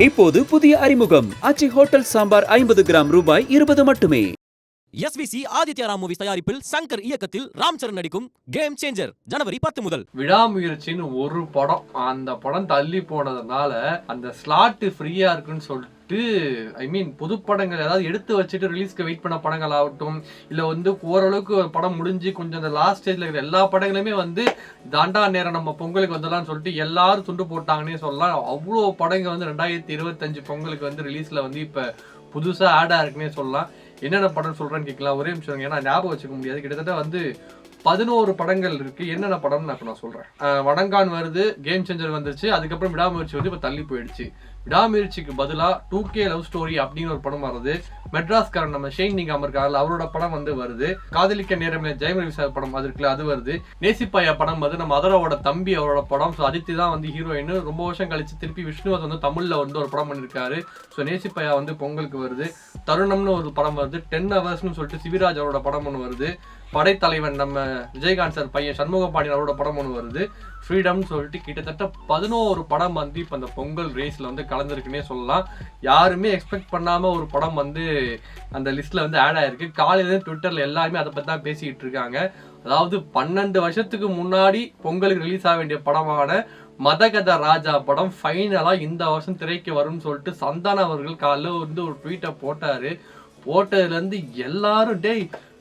இப்போது புதிய அறிமுகம் ஆச்சி ஹோட்டல் சாம்பார் 50 கிராம் ரூபாய் 20 மட்டுமே. எஸ்விசி ஆதித்யா ராம் மூவிஸ் தயாரிப்பில் சங்கர் இயக்கத்தில் ராம் சரண் நடிக்கும் கேம் சேஞ்சர் ஜனவரி 10 முதல். விடாமுயற்சின்னு ஒரு படம், அந்த படம் தள்ளி போனதுனால அந்த ஸ்லாட் ஃப்ரீயா இருக்குன்னு சொல்லிட்டு புது படங்கள் ஏதாவது எடுத்து வச்சுட்டு ரிலீஸ்க்கு வெயிட் பண்ண படங்கள் ஆகட்டும், இல்ல ஓரளவுக்கு ஒரு படம் முடிஞ்சு கொஞ்சம் அந்த லாஸ்ட் ஸ்டேஜ்ல இருக்கிற எல்லா படங்களுமே தாண்டா நேரம் நம்ம பொங்கலுக்கு வந்துடலாம்னு சொல்லிட்டு எல்லாரும் துண்டு போட்டாங்கன்னே சொல்லலாம். அவ்வளோ படங்கள் 2025 பொங்கலுக்கு ரிலீஸ்ல இப்ப புதுசா ஆடா இருக்குன்னே சொல்லலாம். என்னென்ன படம் சொல்றேன்னு கேட்கலாம், ஒரே நிமிஷம். ஏன்னா ஞாபகம் வச்சுக்க முடியாது. கிட்டத்தட்ட 11 படங்கள் இருக்கு. என்னென்ன படம் நான் சொல்றேன். வடங்கான் வருது, கேம் சேஞ்சர் வந்துருச்சு, அதுக்கப்புறம் விடாமுயற்சி இப்ப தள்ளி போயிடுச்சு. விடாமுயற்சிக்கு பதிலா 2K லவ் ஸ்டோரி அப்படின்னு ஒரு படம் வருது. மெட்ராஸ்காரன் நம்ம ஷெயின் நிகாம் இருக்காரு, அவரோட படம் வருது. காதலிக்க நேரமே ஜெயம் ரவி சார் படம் அது இருக்குல்ல, அது வருது. நேசிப்பாயா படம் நம்ம அதரோட தம்பி அவரோட படம். ஸோ அதித்தி தான் ஹீரோயின். ரொம்ப வருஷம் கழிச்சு திருப்பி விஷ்ணுவத் தமிழ்ல ஒரு படம் பண்ணிருக்காரு. ஸோ நேசிப்பாயா பொங்கலுக்கு வருது. தருணம்னு ஒரு படம் வருது. 10 ஹவர்ஸ்னு சொல்லிட்டு சிவிராஜ் அவரோட படம் ஒன்று வருது. படைத்தலைவன் நம்ம விஜயகாந்த் சார் பையன் சண்முக பாண்டியன் அவரோட படம் ஒன்று வருது. ஃப்ரீடம்னு சொல்லிட்டு கிட்டத்தட்ட 11 படம் இப்ப அந்த பொங்கல் ரேஸ்ல கலந்துருக்குன்னே சொல்லலாம். யாருமே எக்ஸ்பெக்ட் பண்ணாம ஒரு படம் அந்த லிஸ்ட்ல ஆட் ஆயிருக்கு. காலையில ட்விட்டர்ல எல்லாருமே அதை பத்தி தான் பேசிக்கிட்டு இருக்காங்க. அதாவது 12 வருஷத்துக்கு முன்னாடி பொங்கலுக்கு ரிலீஸ் ஆக வேண்டிய படமான மதகத ராஜா படம் ஃபைனலா இந்த வருஷம் திரைக்கு வரும்னு சொல்லிட்டு சந்தானம் அவர்கள் காலைல ஒரு ட்வீட்டை போட்டாரு. போட்டதுல இருந்து எல்லாரும்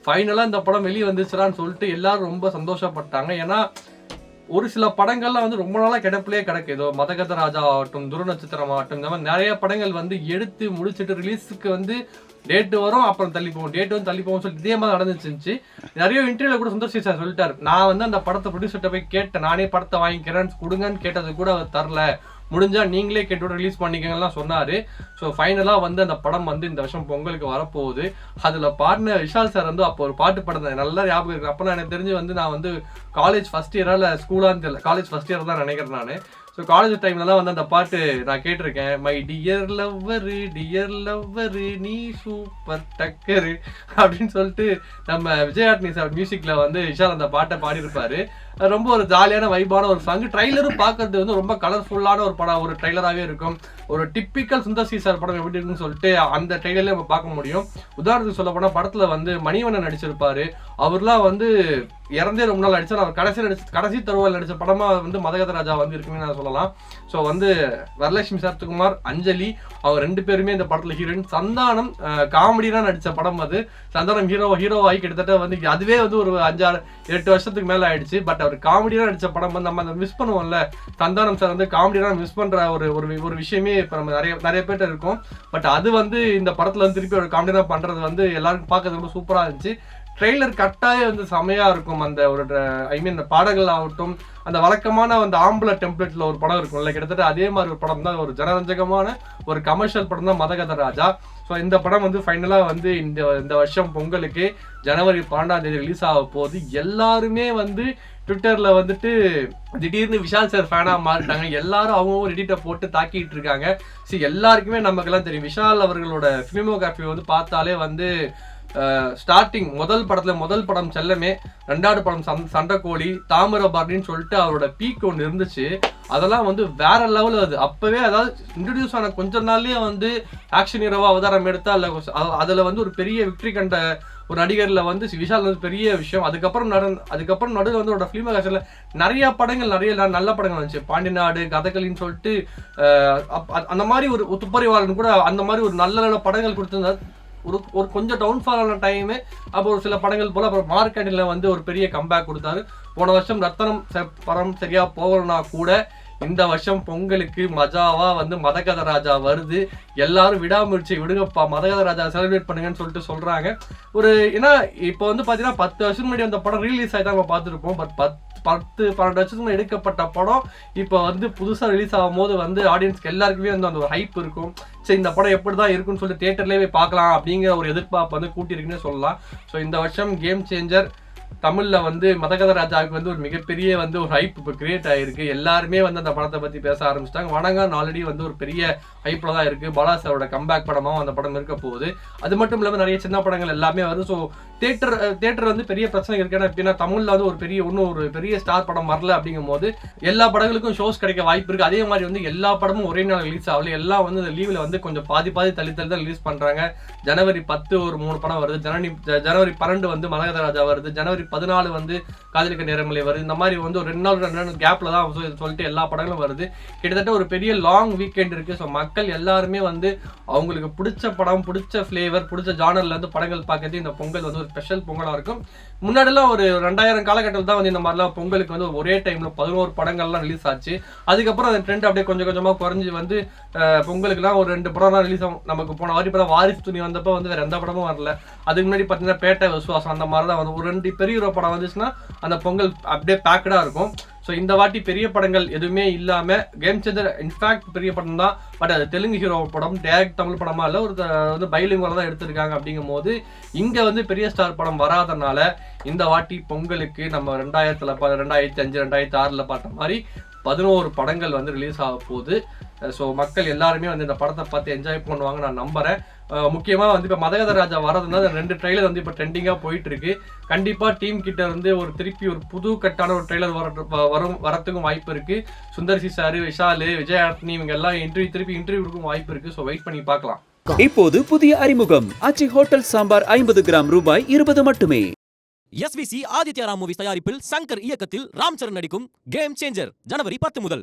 ஃபைனலா இந்த படம் வெளியே வந்துச்சுடான்னு சொல்லிட்டு எல்லாரும் ரொம்ப சந்தோஷப்பட்டாங்க. ஏன்னா ஒரு சில படங்கள்லாம் ரொம்ப நாளா கிடப்பிலே கிடக்கு. ஏதோ மதகத ராஜா ஆகட்டும், துரு நட்சத்திரம் ஆகட்டும், இந்த மாதிரி நிறைய படங்கள் எடுத்து முடிச்சுட்டு ரிலீஸுக்கு டேட்டு வரும், அப்புறம் தள்ளி போகும், டேட்டு தள்ளி போகும் சொல்லிட்டு இதே மாதிரி நடந்துச்சு. நிறைய இன்டர்வியூல கூட சுந்தர் சி சார் சொல்லிட்டாரு, நான் அந்த படத்தை ப்ரொடியூசர்கிட்ட போய் கேட்டேன், நானே படத்தை வாங்கிக்கிறேன்னு கொடுங்கன்னு கேட்டது கூட அவர் தரல, முடிஞ்சா நீங்களே கேட்டு ரிலீஸ் பண்ணிக்கங்கலாம் சொன்னாரு. ஸோ ஃபைனலா அந்த படம் இந்த வருஷம் பொங்கலுக்கு வரப்போகுது. அதுல பாடின விஷால் சார் அப்போ ஒரு பாட்டு பாடுறேன், நல்லா ஞாபகம் இருக்கு. அப்போ எனக்கு தெரிஞ்சு நான் காலேஜ் ஃபர்ஸ்ட் இயரா இல்ல ஸ்கூலான்னு தெரியல, காலேஜ் ஃபர்ஸ்ட் இயர் தான் நினைக்கிறேன் நான். ஸோ காலேஜ் டைம்லலாம் அந்த பாட்டு நான் கேட்டிருக்கேன். மை டியர் லவ்வரு நீ சூப்பர் டக்கரு அப்படின்னு சொல்லிட்டு நம்ம விஜயாட்னி சார் மியூசிக்ல விஷால் அந்த பாட்டை பாடியிருப்பாரு. ரொம்ப ஒரு ஜாலியான வைபான ஒரு சாங். ட்ரைலரும் பார்க்கறது ரொம்ப கலர்ஃபுல்லான ஒரு படம், ஒரு ட்ரைலராகவே இருக்கும். ஒரு டிப்பிக்கல் சுந்தர் சி சார் படம் எப்படி இருக்குன்னு சொல்லிட்டு அந்த ட்ரைலர்ல நம்ம பார்க்க முடியும். உதாரணத்துக்கு சொல்ல போனா படத்துல மணிவண்ணன் நடிச்சிருப்பாரு. அவர்லாம் இறந்தே ரொம்ப நாள் நடிச்சார். அவர் கடைசி தருவாயில் நடிச்ச படமா மதகத ராஜா இருக்குன்னு நான் சொல்லலாம். ஸோ வரலட்சுமி சரத்குமார், அஞ்சலி அவர் 2 பேருமே இந்த படத்துல ஹீரோயின். சந்தானம் காமெடியா நடிச்ச படம் அது. சந்தானம் ஹீரோவாகி கிட்டத்தட்ட அதுவே ஒரு 5-8 வருஷத்துக்கு மேல ஆயிடுச்சு. பட் அவர் காமெடியா நடிச்ச படம் நம்ம மிஸ் பண்ணுவோம்ல. சந்தானம் சார் காமெடியா மிஸ் பண்ற ஒரு விஷயமே இப்ப நம்ம நிறைய பேர்ட்ட இருக்கும். பட் அது இந்த படத்துல திருப்பி ஒரு காமெடியா பண்றது எல்லாருக்கும் பார்க்கறது ரொம்ப சூப்பரா இருந்துச்சு. ட்ரெய்லர் கட்டாய செமையா இருக்கும். அந்த ஒரு இந்த பாடல்கள் ஆகட்டும், அந்த வழக்கமான ஆம்பளை டெம்ப்ளேட்ல ஒரு படம் இருக்கும்ல, கிட்டத்தட்ட அதே மாதிரி ஒரு படம் தான், ஒரு ஜனரஞ்சகமான ஒரு கமர்ஷியல் படம் தான் மதகத ராஜா. ஸோ இந்த படம் ஃபைனலா இந்த வருஷம் பொங்கலுக்கு ஜனவரி 12 ரிலீஸ் ஆக போகுது. எல்லாருமே ட்விட்டர்ல திடீர்னு விஷால் சார் ஃபேனா மாறிட்டாங்க. எல்லாரும் அவங்க எடிட்டை போட்டு தாக்கிட்டு இருக்காங்க. எல்லாருக்குமே நமக்கெல்லாம் தெரியும், விஷால் அவர்களோட ஃபிலிமோகிராஃபி பார்த்தாலே ஸ்டார்டிங் முதல் படம் செல்லமே, 2வது படம் சண்டைக்கோழி, தாமிரபரணின்னு சொல்லிட்டு அவரோட பீக் ஒன்று இருந்துச்சு. அதெல்லாம் வேற லெவல். அது அப்பவே அதாவது இன்ட்ரடியூஸ் ஆன கொஞ்ச நாள்லயே ஆக்ஷன் ஹீரோவா அவதாரம் எடுத்தா இல்ல, அதுல ஒரு பெரிய விக்டரி கண்ட ஒரு நடிகர்ல விஷால் பெரிய விஷயம். அதுக்கப்புறம் நடுவில் ஒரு ஃபிலிம் காட்சியில நிறைய படங்கள், நிறைய நல்ல படங்கள் வந்துச்சு. பாண்டிநாடு, கதகளின்னு சொல்லிட்டு அந்த மாதிரி ஒரு துப்பறிவாளன் கூட அந்த மாதிரி ஒரு நல்ல படங்கள் கொடுத்திருந்தார். ஒரு கொஞ்சம் டவுன்ஃபால் ஆன டைமு. அப்போ ஒரு சில படங்கள் போல அப்புறம் மார்க்கெட்டில் ஒரு பெரிய கம்பேக் கொடுத்தாரு. போன வருஷம் ரத்தனம் படம் சரியா போகலன்னா கூட இந்த வருஷம் பொங்கலுக்கு மஜாவா மதகத ராஜா வருது. எல்லாரும் விடாமுயற்சி விடுங்கப்பா, மதகத ராஜா செலிப்ரேட் பண்ணுங்கன்னு சொல்லிட்டு சொல்றாங்க. ஏன்னா இப்போ பாத்தீங்கன்னா 10 வருஷம் முன்னாடி அந்த படம் ரிலீஸ் ஆகி தான் நம்ம பார்த்துருப்போம். பட் 10-12 வருஷத்துக்கு எடுக்கப்பட்ட படம் இப்போ புதுசா ரிலீஸ் ஆகும் போது ஆடியன்ஸ்க்கு எல்லாருக்குமே அந்த ஒரு ஹைப் இருக்கும். சரி, இந்த படம் எப்படிதான் இருக்குன்னு சொல்லிட்டு தியேட்டர்லயே போய் பார்க்கலாம் அப்படிங்கிற ஒரு எதிர்பார்ப்பு கூட்டியிருக்குன்னு சொல்லலாம். ஸோ இந்த வருஷம் கேம் சேஞ்சர் தமிழ்ல வந்து மதகத ராஜாவுக்கு வந்து ஒரு மிகப்பெரிய வந்து ஒரு ஹைப் இப்போ கிரியேட் ஆயிருக்கு. எல்லாருமே வந்து அந்த படத்தை பத்தி பேச ஆரம்பிச்சிட்டாங்க. வணங்கான் ஆல்ரெடி வந்து ஒரு பெரிய ஹைப்ல தான் இருக்கு. பாலாசாரோட கம்பேக் படமாவும் அந்த படம் இருக்க போகுது. அது மட்டும் இல்லாமல் நிறைய சின்ன படங்கள் எல்லாமே வருது. ஸோ தியேட்டர் வந்து பெரிய பிரச்சனை இருக்கு. ஏன்னா எப்படின்னா தமிழ்ல வந்து ஒரு பெரிய ஸ்டார் படம் வரல அப்படிங்கும் போது எல்லா படங்களுக்கும் ஷோஸ் கிடைக்க வாய்ப்பு இருக்கு. அதே மாதிரி வந்து எல்லா படமும் ஒரே நாள் ரிலீஸ் ஆகல. எல்லாம் வந்து இந்த லீவ்ல வந்து கொஞ்சம் பாதி தள்ளி தான் ரிலீஸ் பண்றாங்க. ஜனவரி 10 ஒரு 3 படம் வருது. ஜனவரி 12 வந்து மதகத ராஜா வருது. ஜனவரி 14 வந்து காதலிக்க நேரமில்லை வருது. இந்த மாதிரி வந்து ஒரு 2 நாள் கேப்ல தான் சொல்லிட்டு எல்லா படங்களும் வருது. கிட்டத்தட்ட ஒரு பெரிய லாங் வீக்கெண்ட் இருக்கு. ஸோ மக்கள் எல்லாருமே வந்து அவங்களுக்கு பிடிச்ச படம், பிடிச்ச ஃபிளேவர், பிடிச்ச ஜானர்ல இருந்து படங்கள் பார்க்கறது இந்த பொங்கல் வந்து ஒரு ஸ்பெஷல் பொங்கலா இருக்கும். முன்னாடிலாம் ஒரு 2000 காலகட்டத்தில் தான் வந்து இந்த மாதிரிலாம் பொங்கலுக்கு வந்து ஒரே டைம்ல 11 படங்கள்லாம் ரிலீஸ் ஆச்சு. அதுக்கப்புறம் அந்த ட்ரெண்ட் அப்படியே கொஞ்சம் கொஞ்சமா குறைஞ்சி வந்து பொங்கலுக்குலாம் ஒரு 2 படம் தான் ரிலீஸ் ஆகும். நமக்கு போன வாரி படம் வாரிசு துணி வந்தப்போ வந்து வேற எந்த படமும் வரல. அதுக்கு முன்னாடி பார்த்தீங்கன்னா பேட்டை விசுவாசம் அந்த மாதிரி தான் வந்து ஒரு 2 பெரிய ஹீரோ படம் வந்துச்சுன்னா அந்த பொங்கல் அப்படியே பேக்கடா இருக்கும். ஸோ இந்த வாட்டி பெரிய படங்கள் எதுவுமே இல்லாம கேம் சேஞ்சர் இன்ஃபேக்ட் பெரிய படம் தான். பட் அது தெலுங்கு ஹீரோ படம், டைரக்ட் தமிழ் படமா இல்லை, ஒரு வந்து பைலிங்குவல தான் எடுத்திருக்காங்க. அப்படிங்கும் போது இங்க வந்து பெரிய ஸ்டார் படம் வராதனால இந்த வாட்டி பொங்கலுக்கு நம்ம 2005 2006 பார்த்த மாதிரி 11 படங்கள் வந்து ரிலீஸ் ஆக போகுது. ஸோ மக்கள் எல்லாருமே வந்து இந்த படத்தை பார்த்து என்ஜாய் பண்ணுவாங்க நான் நம்புறேன். முக்கியமா வந்து இப்போ மதகத ராஜா வரதுனால 2 ட்ரெய்லர் வந்து இப்போ ட்ரெண்டிங்கா போயிட்டு இருக்கு. கண்டிப்பா டீம் கிட்ட இருந்து திருப்பி ஒரு புது கட்டான ஒரு ட்ரெய்லர் வரத்துக்கும் வாய்ப்பு இருக்கு. சுந்தர்சி சாரு, விஷாலு, விஜய் ஆண்டனி இவங்க எல்லாம் திருப்பி இன்டர்வியூக்கும் வாய்ப்பு இருக்கு. ஸோ வெயிட் பண்ணி பார்க்கலாம். இப்போது புதிய அறிமுகம் ஆச்சி ஹோட்டல் சாம்பார் 50 கிராம் ரூபாய் 20 மட்டுமே. SVC ஆதித்யா ராம் மூவிஸ் தயாரிப்பில் சங்கர் இயக்கத்தில் ராம் சரண் நடிக்கும் கேம் சேஞ்சர் ஜனவரி 10 முதல்.